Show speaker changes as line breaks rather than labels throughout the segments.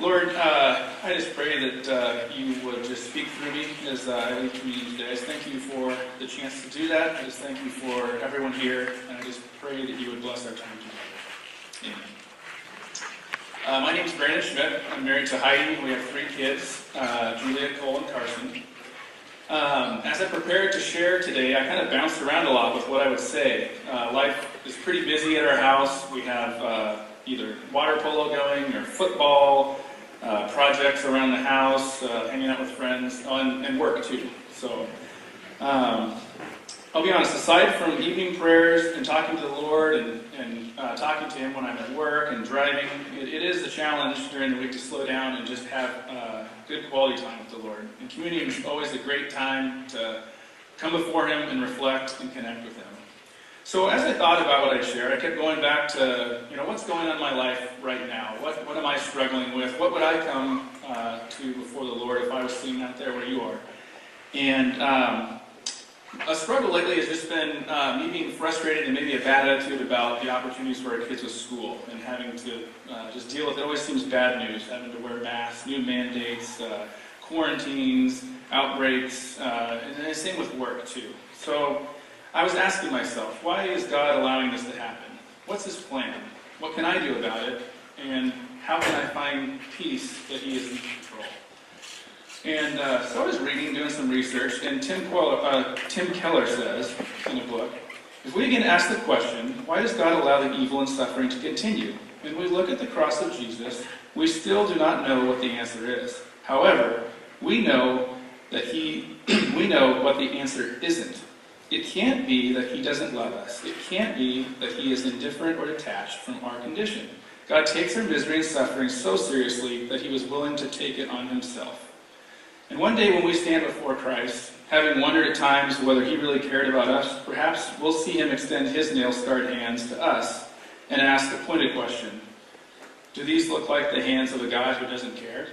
Lord, I just pray that you would just speak through me as I lead communion today. I just thank you for the chance to do that. I just thank you for everyone here, and I just pray that you would bless our time together. Amen. My name is Brandon Schmidt. I'm married to Heidi. We have 3 kids, Julia, Cole, and Carson. As I prepared to share today, I kind of bounced around a lot with what I would say. Life is pretty busy at our house. We have either water polo going or football, projects around the house, hanging out with friends, and work too. So I'll be honest, aside from evening prayers and talking to the Lord and talking to Him when I'm at work and driving, it is a challenge during the week to slow down and just have good quality time with the Lord. And communion is always a great time to come before Him and reflect and connect with Him. So as I thought about what I shared, I kept going back to, what's going on in my life right now? What am I struggling with? What would I come to before the Lord if I was sitting out there where you are? And a struggle lately has just been me being frustrated and maybe a bad attitude about the opportunities for our kids with school and having to just deal with it. It always seems bad news, having to wear masks, new mandates, quarantines, outbreaks, and the same with work too. So I was asking myself, why is God allowing this to happen? What's His plan? What can I do about it? And how can I find peace that He is in control? And so I was reading, doing some research, and Tim Keller says in a book, if we again ask the question, why does God allow the evil and suffering to continue? When we look at the cross of Jesus, we still do not know what the answer is. However, we know that we know what the answer isn't. It can't be that He doesn't love us. It can't be that He is indifferent or detached from our condition. God takes our misery and suffering so seriously that He was willing to take it on Himself. And one day when we stand before Christ, having wondered at times whether He really cared about us, perhaps we'll see Him extend His nail-scarred hands to us and ask a pointed question. Do these look like the hands of a God who doesn't care?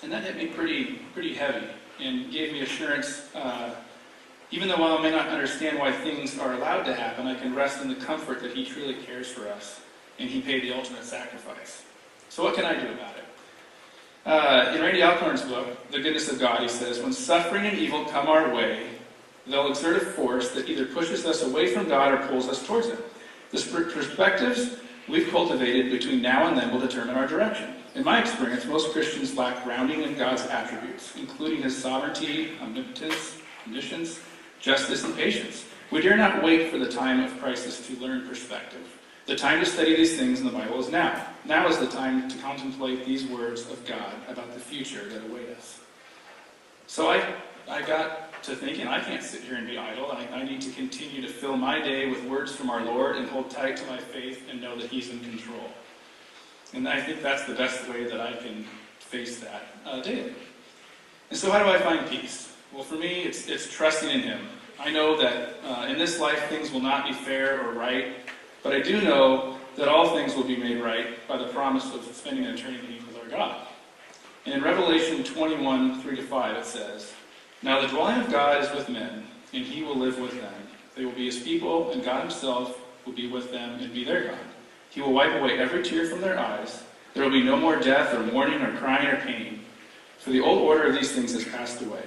And that hit me pretty heavy and gave me assurance. Even though I may not understand why things are allowed to happen, I can rest in the comfort that He truly cares for us, and He paid the ultimate sacrifice. So what can I do about it? In Randy Alcorn's book, The Goodness of God, he says, when suffering and evil come our way, they'll exert a force that either pushes us away from God or pulls us towards Him. The perspectives we've cultivated between now and then will determine our direction. In my experience, most Christians lack grounding in God's attributes, including His sovereignty, omnipotence, omniscience, justice, and patience. We dare not wait for the time of crisis to learn perspective. The time to study these things in the Bible is now. Now is the time to contemplate these words of God about the future that await us. So I got to thinking, I can't sit here and be idle. I need to continue to fill my day with words from our Lord and hold tight to my faith and know that He's in control. And I think that's the best way that I can face that daily. And so how do I find peace? Well, for me, it's trusting in Him. I know that in this life things will not be fair or right, but I do know that all things will be made right by the promise of spending an eternity with our God. And in Revelation 21, 3-5, it says, now the dwelling of God is with men, and He will live with them. They will be His people, and God Himself will be with them and be their God. He will wipe away every tear from their eyes. There will be no more death or mourning or crying or pain, for the old order of these things has passed away.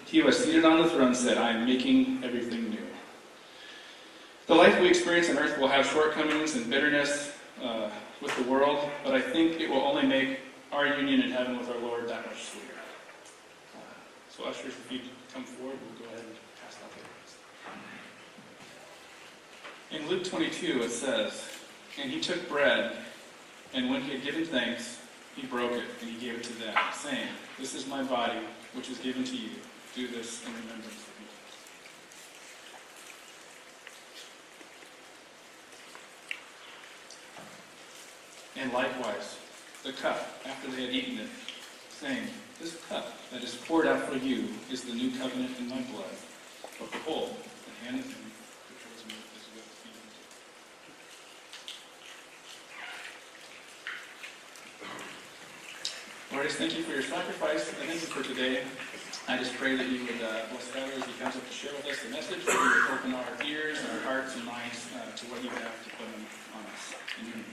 He who was seated on the throne said, I am making everything new. The life we experience on earth will have shortcomings and bitterness with the world, but I think it will only make our union in heaven with our Lord that much sweeter. So ushers, if you come forward, we'll go ahead and pass out the rest. In Luke 22, it says, and He took bread, and when He had given thanks, He broke it, and He gave it to them, saying, this is my body, which is given to you. Do this in remembrance of me. And likewise, the cup, after they had eaten it, saying, this cup that is poured out for you is the new covenant in my blood. But behold, the hand of Him who chose me is with me. Lord, I just thank You for Your sacrifice. I thank You for today. I just pray that You would bless Tyler as he comes up to share with us the message, that You would open our ears and our hearts and minds to what You would have to put on us. Amen.